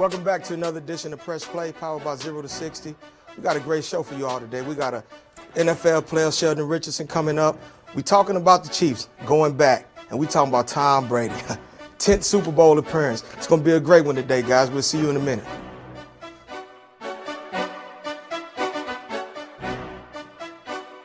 Welcome back to another edition of Press Play, powered by 0 to 60. We got a great show for you all today. We got a NFL player, Sheldon Richardson, coming up. We talking about the Chiefs going back, and we talking about Tom Brady. 10th Super Bowl appearance. It's going to be a great one today, guys. We'll see you in a minute.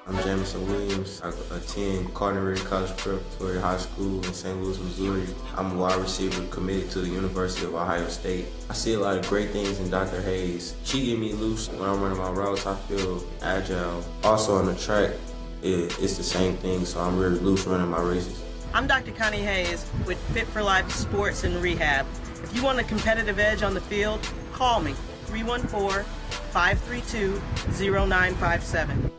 I'm Jamison Williams. I attend Carnegie College Preparatory High School in St. Louis, Missouri. I'm a wide receiver committed to the University of Ohio State. I see a lot of great things in Dr. Hayes. She get me loose when I'm running my routes. I feel agile. Also on the track, it's the same thing, so I'm really loose running my races. I'm Dr. Connie Hayes with Fit for Life Sports and Rehab. If you want a competitive edge on the field, call me, 314-532-0957.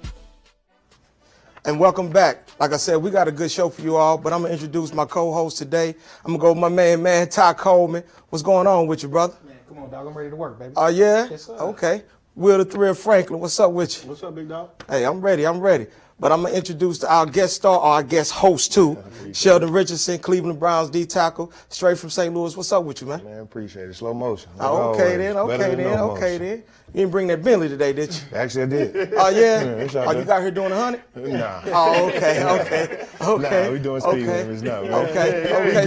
And welcome back. Like I said, we got a good show for you all, but I'm going to introduce my co-host today. I'm going to go with my man, Ty Coleman. What's going on with you, brother? Man, come on, dog. I'm ready to work, baby. Oh, yeah? Yes, sir. Okay. Will the Thrill Franklin, what's up with you? What's up, big dog? Hey, I'm ready. But I'm going to introduce our guest star, or our guest host, too, Sheldon Richardson, Cleveland Browns D-tackle, straight from St. Louis. What's up with you, man? Man, appreciate it. Slow motion. Oh, okay then. You didn't bring that Bentley today, did you? Actually, I did. Oh, yeah? You got here doing 100? Nah. Oh, okay. Nah, we doing speed limits now, man. Okay.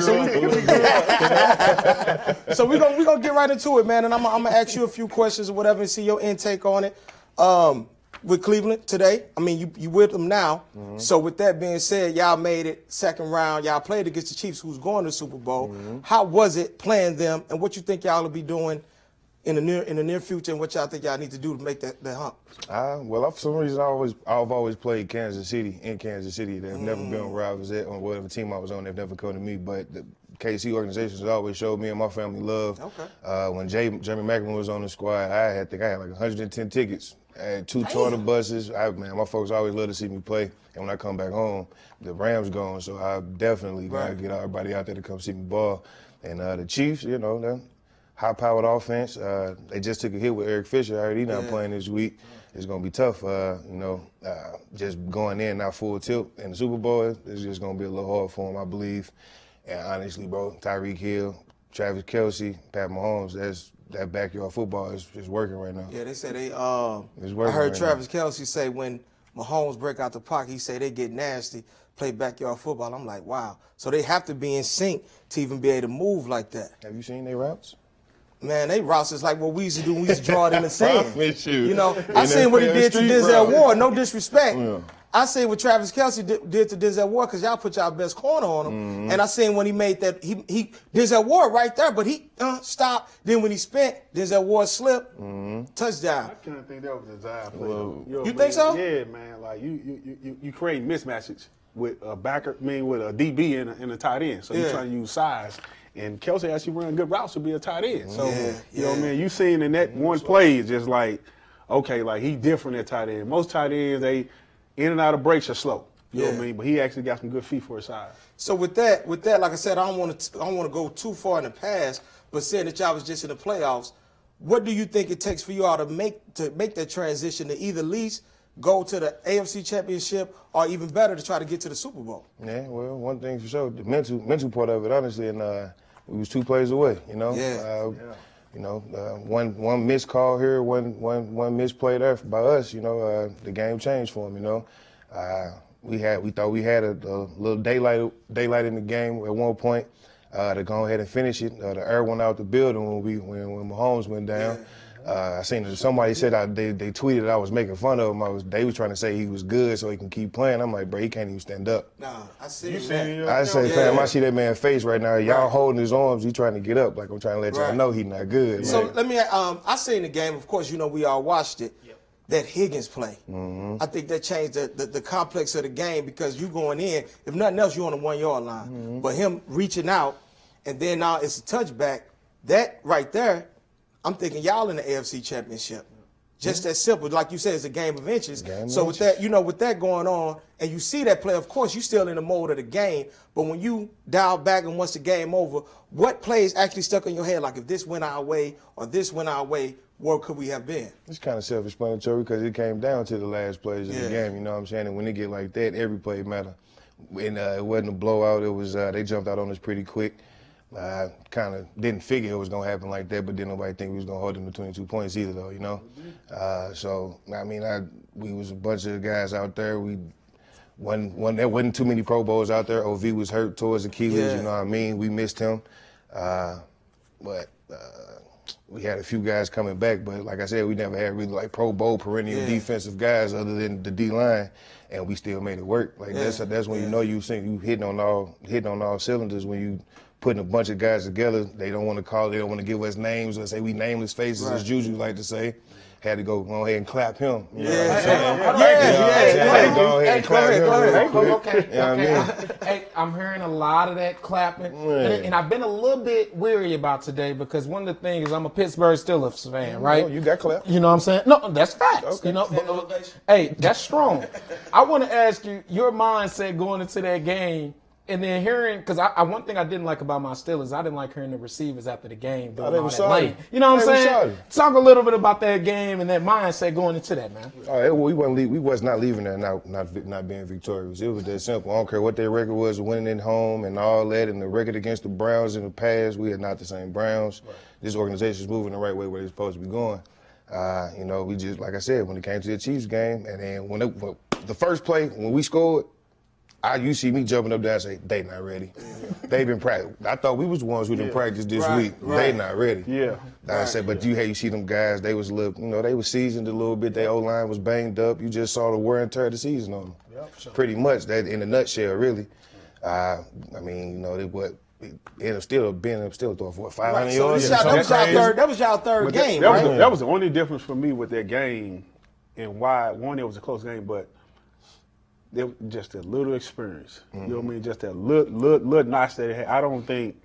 So we're gonna get right into it, man, and I'm gonna ask you a few questions or whatever and see your intake on it. With Cleveland today, I mean, you with them now. Mm-hmm. So with that being said, y'all made it second round. Y'all played against the Chiefs, who's going to the Super Bowl. Mm-hmm. How was it playing them, and what you think y'all will be doing in the near future, and what y'all think y'all need to do to make that hump? Well, for some reason, I've always played Kansas City. They've never been where I was at, on whatever team I was on. They've never come to me, but the KC organization has always showed me and my family love. Okay. When Jeremy Macklin was on the squad, I think I had like 110 tickets. I had 2 charter buses. My folks always love to see me play. And when I come back home, the Rams gone, so I definitely gotta get everybody out there to come see me ball. And the Chiefs, they're high-powered offense. They just took a hit with Eric Fisher. I heard he's not playing this week. It's gonna be tough. Just going in not full tilt in the Super Bowl. It's just gonna be a little hard for him, I believe. And honestly, bro, Tyreek Hill, Travis Kelce, Pat Mahomes, that backyard football is working right now. Yeah, they say they. I heard Travis Kelce say when Mahomes break out the pocket, he say they get nasty, play backyard football. I'm like, wow. So they have to be in sync to even be able to move like that. Have you seen their routes? Man, they routes is like what we used to do. We used to draw it in the sand. I NFL seen what he did to Denzel route. Ward. No disrespect. Yeah. I seen what Travis Kelce did to Denzel Ward because y'all put y'all best corner on him. Mm-hmm. And I seen when he made that, he Denzel Ward right there, but he stopped. Then when he spent, Denzel Ward slipped, touchdown. I kind of think that was a design play. You think so? Yeah, man. Like you create mismatches with a backer, with a DB and a tight end. So you're trying to use size. And Kelce actually run good routes to be a tight end. So you know what I mean? You seen in that one play is just like, okay, like he different at tight end. Most tight ends, they in and out of breaks are slow. You know what I mean? But he actually got some good feet for his size. So with that, like I said, I don't want to go too far in the past, but saying that y'all was just in the playoffs, what do you think it takes for you all to make that transition to either least go to the AFC Championship or even better to try to get to the Super Bowl? Yeah, well, one thing for sure, the mental part of it, honestly, and we was 2 plays away, one missed call here, one misplay there by us, the game changed for him, We thought we had a little daylight in the game at one point to go ahead and finish it. The air went out the building when Mahomes went down. I seen somebody said they tweeted I was making fun of him. They was trying to say he was good so he can keep playing. I'm like, bro, he can't even stand up. Nah, I see you. I say, fam, I see that man's face right now. Y'all holding his arms. He trying to get up. Like I'm trying to let y'all know he not good. So let me. I seen the game. Of course, we all watched it. Yep. That Higgins play. Mm-hmm. I think that changed the complex of the game because you going in. If nothing else, you on the 1-yard line. Mm-hmm. But him reaching out, and then now it's a touchback. That right there. I'm thinking y'all in the AFC Championship. Just that simple. Like you said, it's a game of inches. With that, with that going on, and you see that play, of course, you're still in the mode of the game. But when you dial back and once the game over, what plays actually stuck in your head? Like if this went our way or this went our way, where could we have been? It's kind of self-explanatory because it came down to the last plays of the game. You know what I'm saying? And when it get like that, every play matter. And it wasn't a blowout. It was they jumped out on us pretty quick. I kind of didn't figure it was going to happen like that, but didn't nobody think we was going to hold them to 22 points either, though, you know? So, I mean, we was a bunch of guys out there. There wasn't too many Pro Bowls out there. OV was hurt towards Achilles, you know what I mean? We missed him. But we had a few guys coming back, but like I said, we never had really like Pro Bowl perennial defensive guys other than the D-line, and we still made it work. Like that's when you know you hitting on all cylinders when you putting a bunch of guys together. They don't want to call, they don't want to give us names or say we nameless faces, as Juju like to say. Had to go ahead and clap him. You know what I'm saying? Go ahead and clap him. Okay. You know what I mean? Hey, I'm hearing a lot of that clapping, and I've been a little bit weary about today because one of the things I'm a Pittsburgh Steelers fan, right? Oh, you got clapped. You know what I'm saying? No, that's facts. Okay. You know, hey, that's strong. I want to ask you your mindset going into that game. And then hearing, because one thing I didn't like about my Steelers, I didn't like hearing the receivers after the game doing all that lane. You know what I'm saying? Talk a little bit about that game and that mindset going into that, man. All right, well, we was not leaving there not being victorious. It was that simple. I don't care what their record was, winning at home and all that, and the record against the Browns in the past. We are not the same Browns. Right. This organization is moving the right way where they're supposed to be going. You know, we just, like I said, when it came to the Chiefs game, and then when the first play, when we scored, you see me jumping up there and say, they not ready. They've been practicing. I thought we was the ones who didn't practice this week. They not ready. I said, but you see them guys, they was a little, you know, they was seasoned a little bit. Their O-line was banged up. You just saw the wear and tear of the season on them. Pretty much, that in a nutshell, really. I mean, you know, it ended up still throwing for 500 yards. That was y'all third game, right? That was the only difference for me with that game and why, one, it was a close game, but they just a little experience. You know what I mean? Just that little notch that they had. I don't think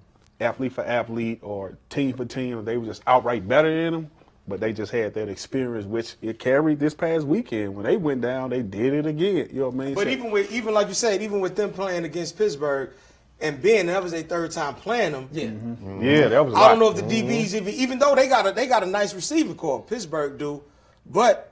athlete for athlete or team for team, they were just outright better than them, but they just had that experience, which it carried this past weekend. When they went down, they did it again. You know what I mean? But even like you said, even with them playing against Pittsburgh and that was their third time playing them. Yeah, that was a lot. I don't know if the DBs, even though they got a nice receiver core, Pittsburgh do, but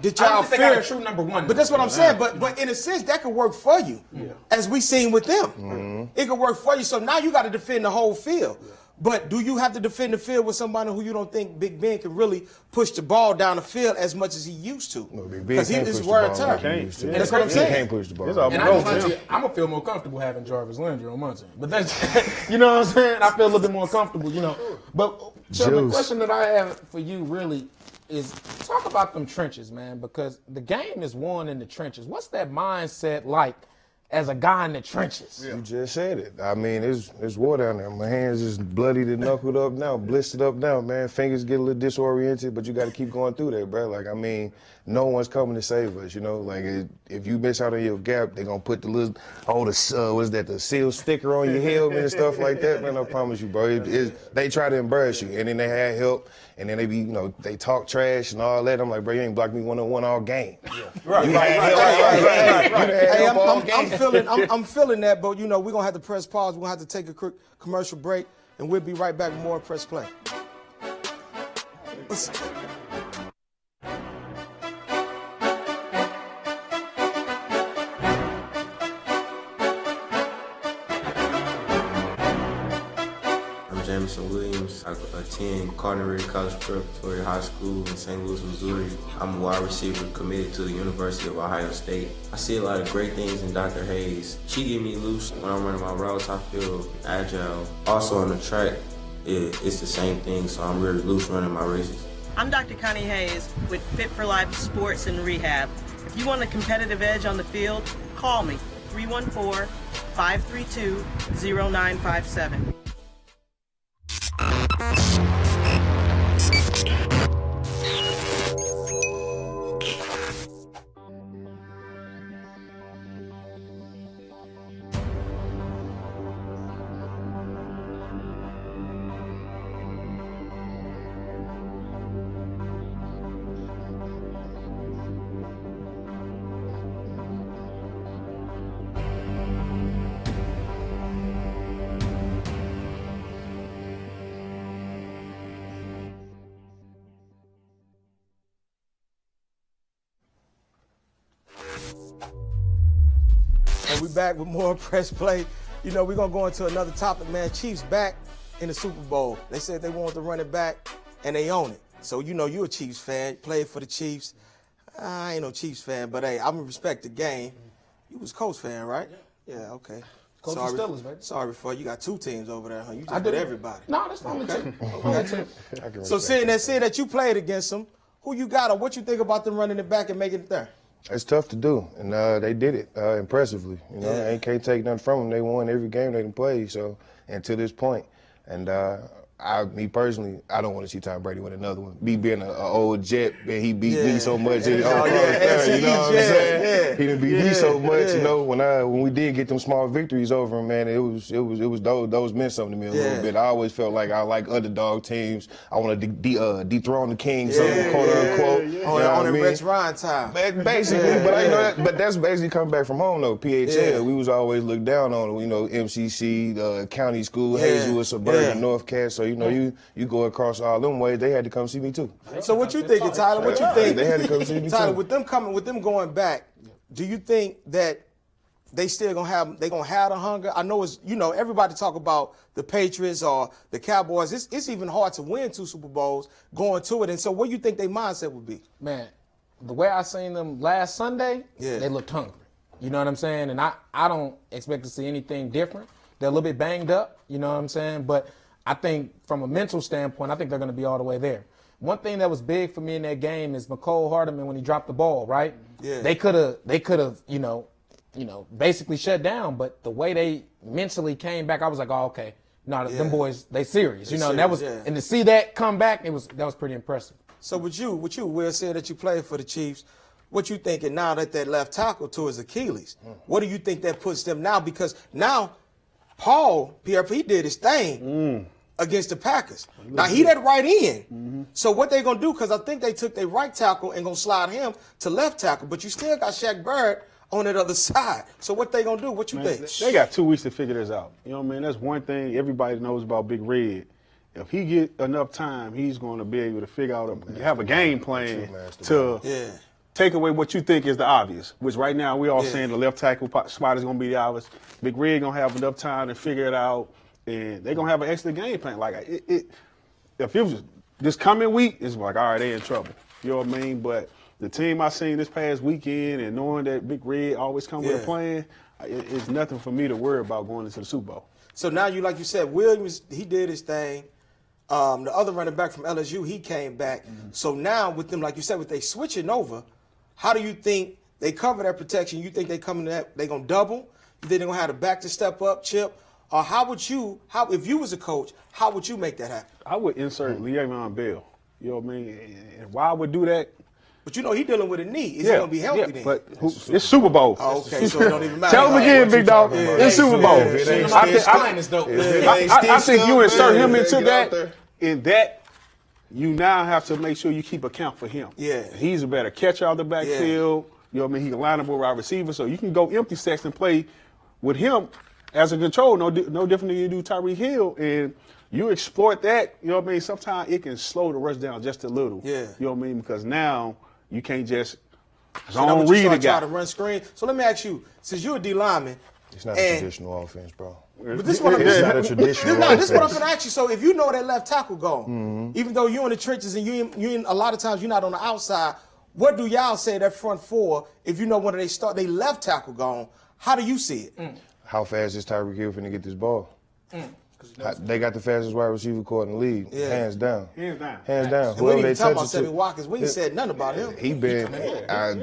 did y'all fear? They got a true number one. But that's what I'm saying. But in a sense, that could work for you, as we seen with them. It could work for you. So now you got to defend the whole field. But do you have to defend the field with somebody who you don't think Big Ben can really push the ball down the field as much as he used to? Because he is wear and tear. And that's what I'm saying. He can't push the ball. And I'm gonna feel more comfortable having Jarvis Landry on my team. But that's, you know what I'm saying? I feel a little bit more comfortable, you know. But Sheldon, the question that I have for you really is talk about them trenches, man, because the game is won in the trenches. What's that mindset like as a guy in the trenches? You just said it. I mean, it's war down there. My hands is bloodied and knuckled up now, blistered up now, man. Fingers get a little disoriented, but you got to keep going through that, bro. Like, I mean, no one's coming to save us, you know? Like, if you miss out on your gap, they're going to put the seal sticker on your helmet and stuff like that, man. I promise you, bro. They try to embarrass you, and then they had help, and then they talk trash and all that. I'm like, bro, you ain't blocked me one-on-one all game. I'm feeling that, but, you know, we're going to have to press pause. We're going to have to take a quick commercial break, and we'll be right back with more Press Play. I attend Carnegie College Preparatory High School in St. Louis, Missouri. I'm a wide receiver committed to the University of Ohio State. I see a lot of great things in Dr. Hayes. She get me loose when I'm running my routes. I feel agile. Also on the track, it's the same thing, so I'm really loose running my races. I'm Dr. Connie Hayes with Fit for Life Sports and Rehab. If you want a competitive edge on the field, call me, 314-532-0957. And we back with more Press Play. You know, we're going to go into another topic, man. Chiefs back in the Super Bowl. They said they wanted to run it back, and they own it. So, you know, you're a Chiefs fan. Played for the Chiefs. I ain't no Chiefs fan, but, hey, I'm going to respect the game. You was Colts fan, right? Yeah, okay. Colts and Steelers, baby. Sorry for you. Got 2 teams over there, huh? You just with everybody. No, that's not only 2. Okay. So, seeing that you played against them, who you got, or what you think about them running it back and making it there? It's tough to do, and they did it impressively. You know, I can't take nothing from them. They won every game they played, so, and to this point. And me personally, I don't want to see Tom Brady win another one. Me being an old Jet, man, he beat me so much. You know what I'm saying? He done beat me so much. You know, when we did get them small victories over him, man, it was those meant something to me a little bit. I always felt like I like underdog teams. I want to dethrone the king, quote unquote. On the Rex Ryan time. Basically, but that's basically coming back from home though. PHL, we was always looked down on. You know, MCC, county school, Hazelwood, suburban, North Cat. So you know, you go across all them ways. They had to come see me too. So what you thinking, Tyler? What you think? They had to come see me Tyler, too. with them going back, do you think that they still gonna have the hunger? I know it's, you know, everybody talk about the Patriots or the Cowboys. It's even hard to win 2 Super Bowls going to it. And so, what do you think their mindset would be? Man, the way I seen them last Sunday, they looked hungry. You know what I'm saying? And I don't expect to see anything different. They're a little bit banged up. You know what I'm saying? But I think from a mental standpoint, I think they're going to be all the way there. One thing that was big for me in that game is McCole Hardman when he dropped the ball, right? Yeah. They could have, you know, basically shut down, but the way they mentally came back, I was like, oh, okay. No, them boys, they serious. You know, and that was and to see that come back, that was pretty impressive. So with you, Will said that you played for the Chiefs. What you thinking now that left tackle to his Achilles? What do you think that puts them now? Because now PRP did his thing against the Packers. Now he that right in. So what they gonna do? Because I think they took their right tackle and gonna slide him to left tackle. But you still got Shaq Barrett on that other side. So what they gonna do? What you think? They got 2 weeks to figure this out. You know what I mean? That's one thing everybody knows about Big Red. If he get enough time, he's going to be able to figure out, have a game plan to take away what you think is the obvious, which right now we all saying the left tackle spot is going to be the obvious. Big Red going to have enough time to figure it out, and they're going to have an excellent game plan. Like, if it was this coming week, it's like, all right, they in trouble. You know what I mean? But the team I seen this past weekend and knowing that Big Red always come with a plan, it's nothing for me to worry about going into the Super Bowl. So now like you said, Williams, he did his thing. The other running back from LSU, he came back. So now with them, like you said, with they switching over, how do you think they cover that protection? You think they coming that they gonna double? You think they're gonna have the back to step up, Chip? Or if you was a coach, how would you make that happen? I would insert Le'Veon Bell. You know what I mean? And why I would do that? But you know he dealing with a knee. Is he gonna be healthy then? But it's Super Bowl. Oh, okay, so it don't even matter. Tell him again, big dog. It's Super Bowl. I think you insert him into that. In that, you now have to make sure you keep account for him. Yeah. He's a better catcher out the backfield. You know what I mean? He can line up with wide receiver, so you can go empty sacks and play with him as a control, no different than you do Tyreek Hill. And you exploit that, you know what I mean? Sometimes it can slow the rush down just a little. Yeah. You know what I mean? Because now you can't just zone read the guy. Try to run screen. So let me ask you, since you're a D lineman. It's not a traditional offense, bro. But this is what I'm It's not a traditional this is what I'm going to ask you. So if you know that left tackle gone, even though you're in the trenches and you in a lot of times you're not on the outside, what do y'all say that front four if you know when they left tackle gone? How do you see it? How fast is Tyreek Hill finna get this ball? They got the fastest wide receiver core in the league, hands down. Hands down. Hands down. And we ain't even talking about Sammy Watkins. We ain't said nothing about him. He been. I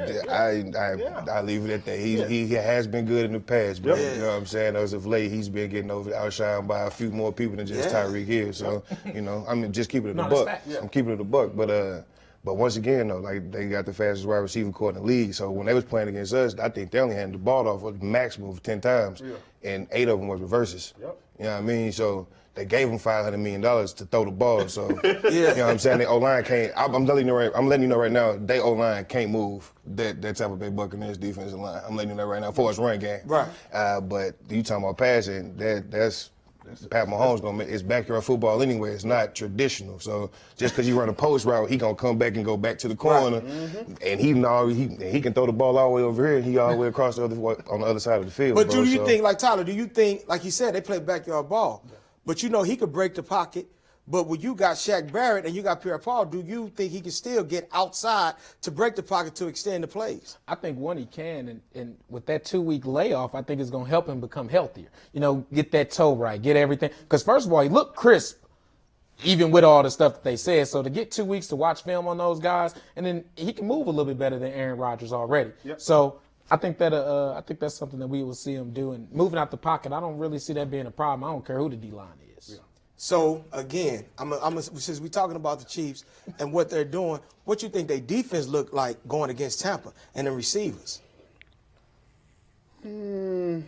leave it at that. He has been good in the past, but you know what I'm saying. As of late, he's been getting outshined by a few more people than just Tyreek Hill. So you know, I mean, just keeping it a buck. I'm keeping it a buck, but once again, though, like they got the fastest wide receiver core in the league. So when they was playing against us, I think they only handed the ball off a maximum of 10 times, and 8 of them were reverses. You know what I mean? So they gave them $500 million to throw the ball. So you know what I'm saying? The O-line can't. I'm letting you know right now. They O-line can't move that Tampa Bay Buccaneers defensive line. I'm letting you know right now for its run game. Right. But you talking about passing? Pat Mahomes gonna make it's backyard football anyway. It's not traditional. So just because you run a post route, he gonna come back and go back to the corner, and he can throw the ball all the way over here. And he all the way across the other on the other side of the field. But do you think, like Tyler? Do you think, like he said, they play backyard ball? But you know he could break the pocket. But when you got Shaq Barrett and you got Pierre Paul, do you think he can still get outside to break the pocket to extend the plays? I think one, he can, and with that 2-week layoff, I think it's going to help him become healthier. You know, get that toe right, get everything. Because first of all, he looked crisp, even with all the stuff that they said. So to get 2 weeks to watch film on those guys, and then he can move a little bit better than Aaron Rodgers already. Yep. So I think that's something that we will see him do. And moving out the pocket, I don't really see that being a problem. I don't care who the D-line is. Yeah. So, again, since we're talking about the Chiefs and what they're doing, what you think their defense look like going against Tampa and the receivers? That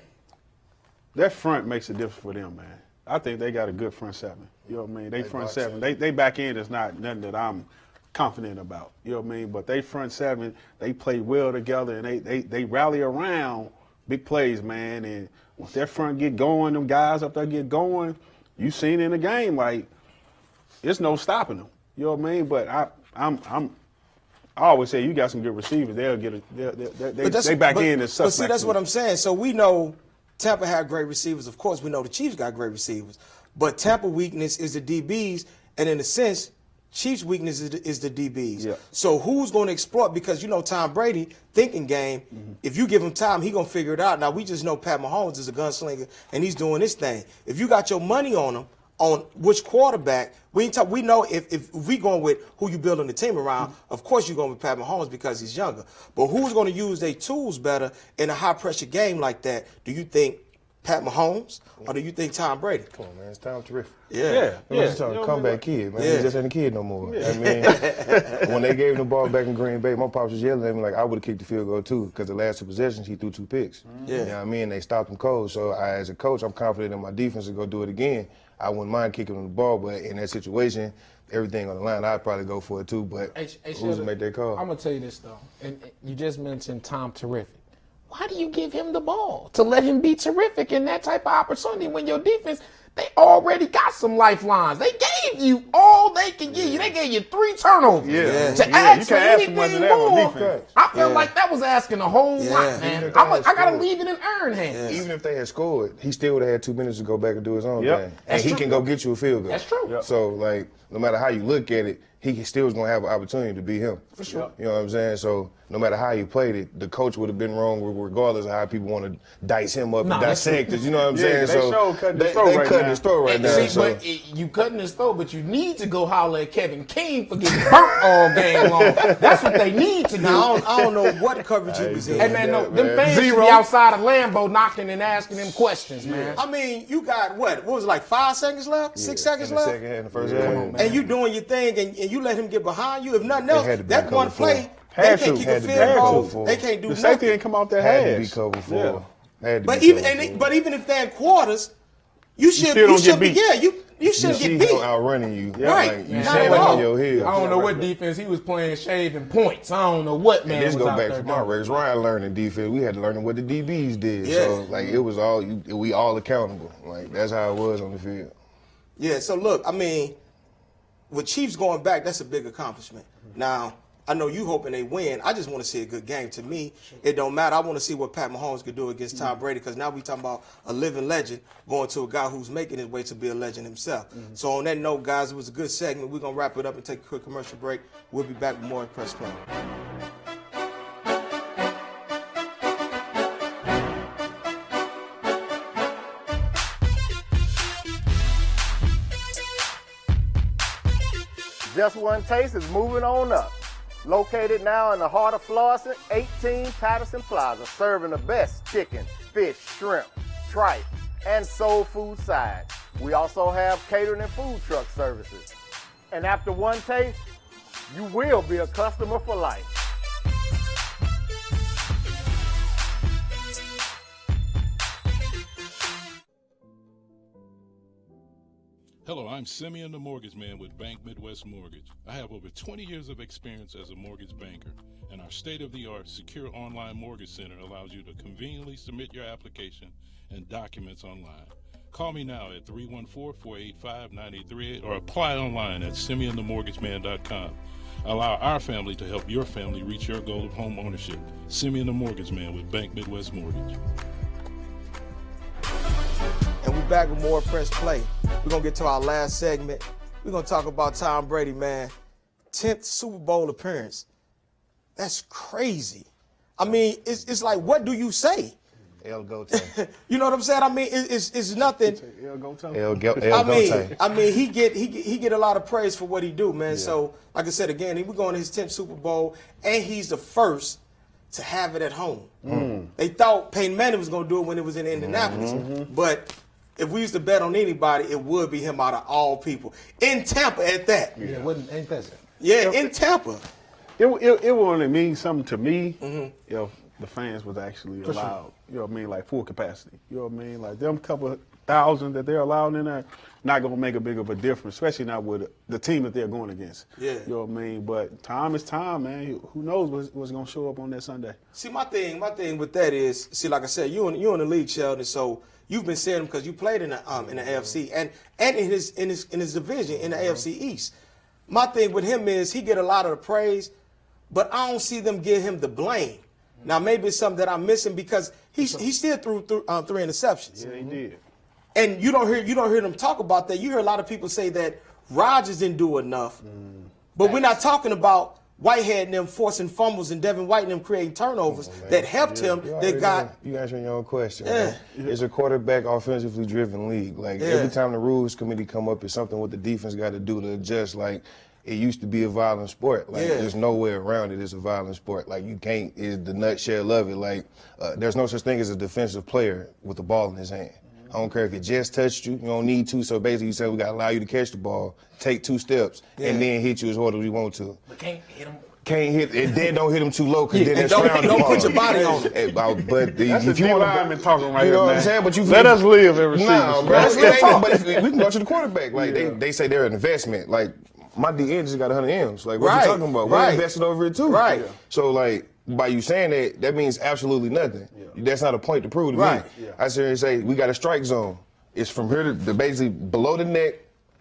front makes a difference for them, man. I think they got a good front seven. You know what I mean? They front seven. They back end is not nothing that I'm confident about. You know what I mean? But they front seven, they play well together, and they rally around big plays, man. And once their front get going, them guys up there get going, you seen in the game, like, it's no stopping them. You know what I mean? But I always say you got some good receivers. They'll get they back in as suspects. But see, that's what I'm saying. So we know Tampa had great receivers. Of course, we know the Chiefs got great receivers. But Tampa weakness is the DBs, and in a sense, Chiefs weakness is the DBs. Yeah. So who's going to exploit? Because you know Tom Brady thinking game. If you give him time, he gonna figure it out. Now we just know Pat Mahomes is a gunslinger and he's doing this thing. If you got your money on him, on which quarterback, we know if we going with who you building the team around. Of course you're going with Pat Mahomes because he's younger. But who's going to use their tools better in a high pressure game like that? Do you think Pat Mahomes, or do you think Tom Brady? Come on, man, it's Tom terrific. Yeah. He's a comeback kid, man. He just ain't a kid no more. Yeah. I mean, when they gave him the ball back in Green Bay, my pops was yelling at me like I would have kicked the field goal too, because the last 2 possessions he threw 2 picks. You know what I mean? They stopped him cold. So as a coach, I'm confident in my defense to go do it again. I wouldn't mind kicking him the ball, but in that situation, everything on the line, I'd probably go for it too. But who's to make that call? I'm gonna tell you this though, and you just mentioned Tom terrific. Why do you give him the ball to let him be terrific in that type of opportunity when your defense, they already got some lifelines? They gave you all they can give you. They gave you 3 turnovers. To ask for anything more, I felt like that was asking a whole lot, man. I got to leave it in Aaron hands. Even if they had scored, he still would have had 2 minutes to go back and do his own thing. And he can go get you a field goal. That's true. So, like, no matter how you look at it, he still was going to have an opportunity to be him. For sure. You know what I'm saying? So no matter how he played it, the coach would have been wrong regardless of how people want to dice him up and dissect it. You know what I'm saying? So they cutting his throat right now. See, but you cutting his throat, but you need to go holler at Kevin King for getting burnt all game long. That's what they need to do. Now, I don't know what coverage he was in. Hey, man, no, them fans should be outside of Lambeau knocking and asking them questions, man. I mean, you got what was it, like 5 seconds left? 6 seconds left? In the first half. And you doing your thing, and you let him get behind you. If nothing else, that one play, they Had can't to. kick a Had to be field covered goal. for. They can't do The nothing. safety didn't come out that Had half. to be covered for. Yeah. Had to But be even covered for. but even if they're in quarters, you should be beat. you shouldn't get beat. Outrunning you. Right. Like, you Not stand at like all. on your heels. I don't know what defense he was playing, shaving points. I don't know what man And this was go out back there to my doing. race. Ryan learning defense. We had to learn what the DBs did. Yeah. So like it was all we all accountable. Like that's how it was on the field. Yeah, so look, I mean, with Chiefs going back, that's a big accomplishment. Now, I know you hoping they win. I just want to see a good game. To me, it don't matter. I want to see what Pat Mahomes could do against Tom Brady, because now we talking about a living legend going to a guy who's making his way to be a legend himself. So on that note, guys, it was a good segment. We're going to wrap it up and take a quick commercial break. We'll be back with more at Press Play. Just One Taste is moving on up. Located now in the heart of Florissant, 18 Patterson Plaza, serving the best chicken, fish, shrimp, tripe, and soul food sides. We also have catering and food truck services. And after one taste, you will be a customer for life. Hello, I'm Simeon the Mortgage Man with Bank Midwest Mortgage. I have over 20 years of experience as a mortgage banker, and our state-of-the-art secure online mortgage center allows you to conveniently submit your application and documents online. Call me now at 314-485-9838 or apply online at SimeonTheMortgageMan.com. Allow our family to help your family reach your goal of home ownership. Simeon the Mortgage Man with Bank Midwest Mortgage. And we're back with more Press Play. We're going to get to our last segment. We're going to talk about Tom Brady, man. 10th Super Bowl appearance. That's crazy. I mean, it's like, what do you say? El Gote. You know what I'm saying? I mean, it's nothing. El Gote. I mean, he get a lot of praise for what he do, man. Yeah. So, like I said again, we're going to his 10th Super Bowl, and he's the first to have it at home. They thought Peyton Manning was going to do it when it was in Indianapolis, but if we used to bet on anybody, it would be him out of all people in Tampa at that. Yeah, ain't that it? Yeah, in Tampa. It would only mean something to me if the fans was actually allowed, you know what I mean, like full capacity. You know what I mean? Like them couple thousand that they're allowed in there, not going to make a big of a difference, especially not with the team that they're going against. Yeah. You know what I mean? But time is time, man. Who knows what's going to show up on that Sunday. See, my thing with that is, see, like I said, you in the league, Sheldon, so you've been seeing him because you played in the AFC and in his division in the AFC East. My thing with him is he get a lot of the praise, but I don't see them give him the blame. Now, maybe it's something that I'm missing because he still threw 3 interceptions. Yeah, he did. And you don't hear them talk about that. You hear a lot of people say that Rodgers didn't do enough. But we're not talking about Whitehead and them forcing fumbles and Devin White and them creating turnovers that helped him. You answering your own question. Man. It's a quarterback offensively driven league. Like every time the rules committee come up, it's something what the defense got to do to adjust. Like it used to be a violent sport. Like there's no way around it. It's a violent sport. Like you can't. Is the nutshell of it. Like there's no such thing as a defensive player with the ball in his hand. I don't care if it just touched you. You don't need to. So basically, you say we got to allow you to catch the ball, take 2 steps, and then hit you as hard as we want to. But can't hit him. Can't hit, and then don't hit him too low because then that's don't put your body on it. But that's if you want to talking right you know here, what I'm saying? But you let us live every season. But we can go to the quarterback. Like they say they're an investment. Like my DN just got 100 M's. Like what you talking about? We're invested over it too. Right. So like by you saying that means absolutely nothing. That's not a point to prove to me. I sit here and say we got a strike zone. It's from here to basically below the neck,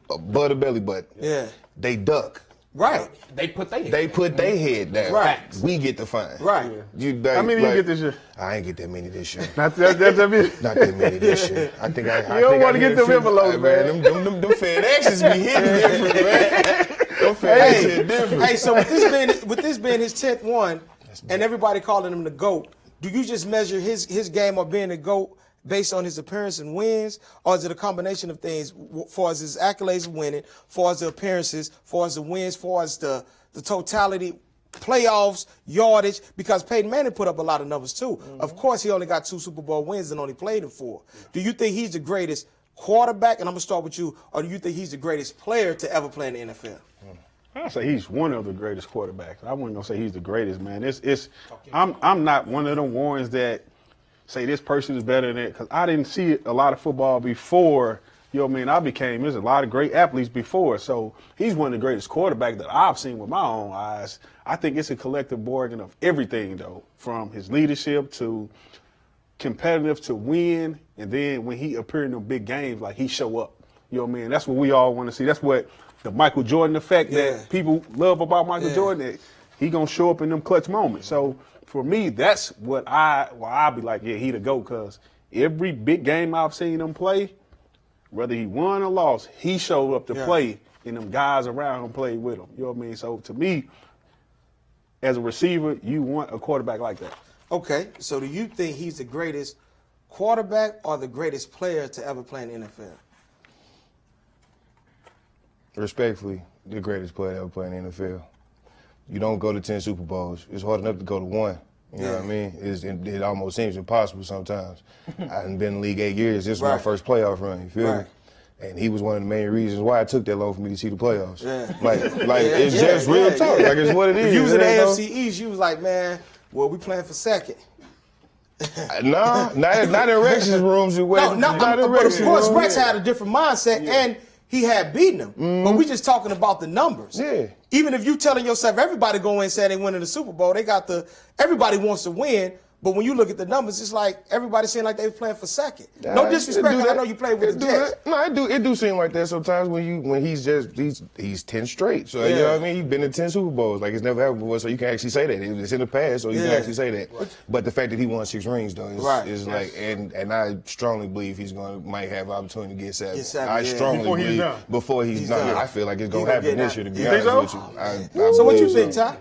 above the belly button. Yeah. They duck. Right. They put their head down. Right. We get the fine. Right. How many you get this year? I ain't get that many this year. Not that many. Not that many this year. I think I You don't want to get them envelopes, man. Them FedExes be hitting different, man. Them FedExes hit different. Hey, so with this being his 10th one, and everybody calling him the GOAT, do you just measure his game of being the GOAT based on his appearance and wins, or is it a combination of things, far as his accolades of winning, far as the appearances, far as the wins, far as the totality, playoffs, yardage, because Peyton Manning put up a lot of numbers too. Of course, he only got 2 Super Bowl wins and only played in 4. Do you think he's the greatest quarterback, and I'm going to start with you, or do you think he's the greatest player to ever play in the NFL? I'd say he's one of the greatest quarterbacks. I wasn't going to say he's the greatest, man. I'm not one of the ones that say this person is better than that, because I didn't see a lot of football before, you know what I mean, there's a lot of great athletes before, so he's one of the greatest quarterbacks that I've seen with my own eyes. I think it's a collective bargain of everything, though, from his leadership to competitive to win, and then when he appeared in them big games, like he show up, you know what I mean? That's what we all want to see. That's what the Michael Jordan effect that people love about Michael Jordan, that he gonna show up in them clutch moments. So for me, that's what I'll be like, he the GOAT, because every big game I've seen him play, whether he won or lost, he showed up to play, and them guys around him played with him. You know what I mean? So to me, as a receiver, you want a quarterback like that. Okay, so do you think he's the greatest quarterback or the greatest player to ever play in the NFL? Respectfully, the greatest player to ever play in the NFL. You don't go to 10 Super Bowls. It's hard enough to go to 1. You know what I mean? It almost seems impossible sometimes. I haven't been in the league 8 years. This was my first playoff run, you feel me? And he was one of the main reasons why it took that long for me to see the playoffs. It's just real talk. Like, it's what it is. If you was in the AFC East, you was like, man, well, we playing for second. No, not in Rex's rooms. But of course, Rex had a different mindset, and he had beaten them. But we just talking about the numbers. Even if you telling yourself everybody go in and say they winning the Super Bowl, everybody wants to win. But when you look at the numbers, it's like everybody seemed like they were playing for second. No disrespect, 'cause I know you played with the Jets. No, it do seem like that sometimes when he's 10 straight. So you know what I mean? He's been in 10 Super Bowls. Like it's never happened before. So you can actually say that. It's in the past, so you can actually say that. But the fact that he won 6 rings though is like, and I strongly believe he's might have opportunity to get 7. I strongly believe before he's done. I feel like it's gonna happen this year. To be honest with you. So what you think, Ty?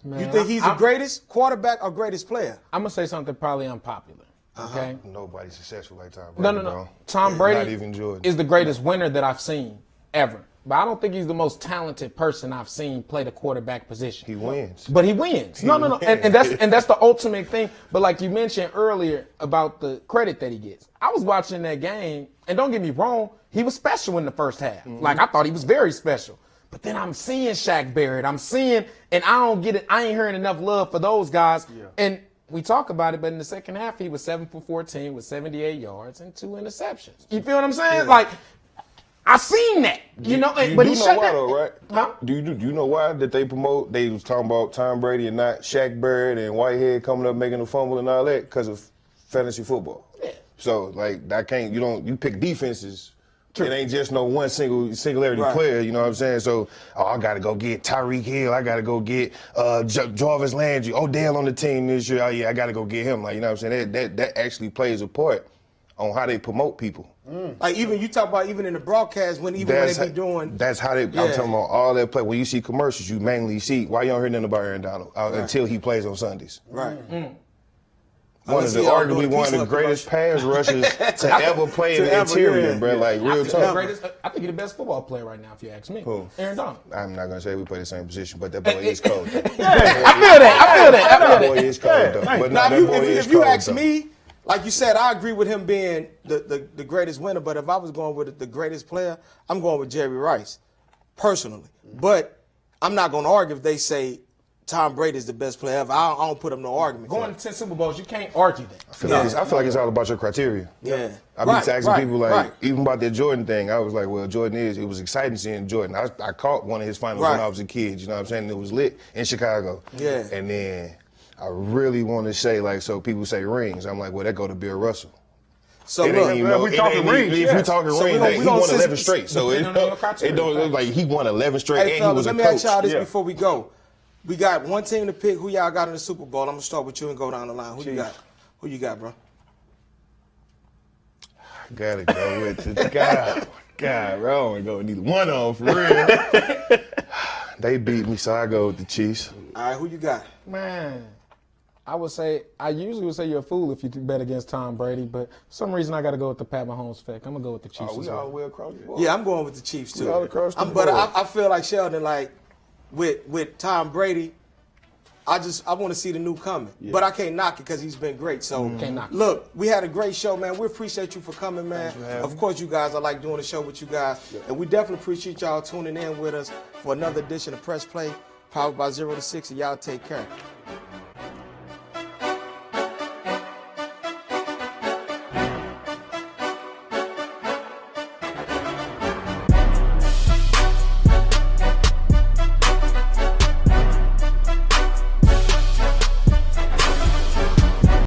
Man, you think he's the greatest quarterback or greatest player? I'm gonna say something probably unpopular. Okay. Nobody's successful like Tom Brady. No. Tom Brady not even Jordan. is the greatest winner that I've seen ever. But I don't think he's the most talented person I've seen play the quarterback position. He wins. But he wins. No. And that's the ultimate thing. But like you mentioned earlier about the credit that he gets. I was watching that game, and don't get me wrong, he was special in the first half. Like I thought he was very special. But then I'm seeing Shaq Barrett. And I don't get it. I ain't hearing enough love for those guys. Yeah. And we talk about it, but in the second half, he was 7 for 14 with 78 yards and 2 interceptions. You feel what I'm saying? Yeah. Like, I seen that. But he shut why, that. Though, right? Huh? Do you know why that they promote? They was talking about Tom Brady and not Shaq Barrett and Whitehead coming up making a fumble and all that because of fantasy football. Yeah. So like you pick defenses. It ain't just no one singularity player, you know what I'm saying? So, I got to go get Tyreek Hill. I got to go get Jarvis Landry. Odell on the team this year. Oh, yeah, I got to go get him. Like, you know what I'm saying? That actually plays a part on how they promote people. Like, even you talk about even in the broadcast when they be doing. That's how I'm talking about all that play. When you see commercials, you mainly see, why you don't hear nothing about Aaron Donald until he plays on Sundays. Right. Arguably one of the greatest pass rushers to ever play in the interior, bro. Like, real talk. I think he's the best football player right now, if you ask me. Who? Aaron Donald. I'm not going to say we play the same position, but that boy is cold. I feel that. That boy is cold, though. But now, if you ask me, like you said, I agree with him being the greatest winner, but if I was going with the greatest player, I'm going with Jerry Rice, personally. But I'm not going to argue if they say Tom Brady is the best player ever. I don't put up no argument. Going to 10 Super Bowls, you can't argue that. I feel like it's all about your criteria. Yeah. I've been asking people, even about that Jordan thing, I was like, well, it was exciting seeing Jordan. I caught one of his finals when I was a kid, you know what I'm saying? It was lit in Chicago. Yeah. And then I really want to say, so people say rings. I'm like, well, that go to Bill Russell. So look, if we talking rings, he won 11 straight. So it don't like he won 11 straight, and he was a coach. Let me ask y'all this before we go. We got one team to pick. Who y'all got in the Super Bowl? I'm gonna start with you and go down the line. Who you got? Who you got, bro? I gotta go with the God, bro. I don't want to go with neither one of them for real. They beat me, so I go with the Chiefs. All right, who you got? Man, I usually would say you're a fool if you bet against Tom Brady, but for some reason I got to go with the Pat Mahomes fact. I'm gonna go with the Chiefs. We all the way across the board. Yeah, I'm going with the Chiefs too. We all across the board. But I feel like Sheldon, like with Tom Brady, I want to see the new coming. Yeah. But I can't knock it because he's been great. So look, we had a great show, man. We appreciate you for coming, man. Of course, you guys, I like doing the show with you guys. Yeah. And we definitely appreciate y'all tuning in with us for another edition of Press Play, powered by 0 to 60. Y'all take care.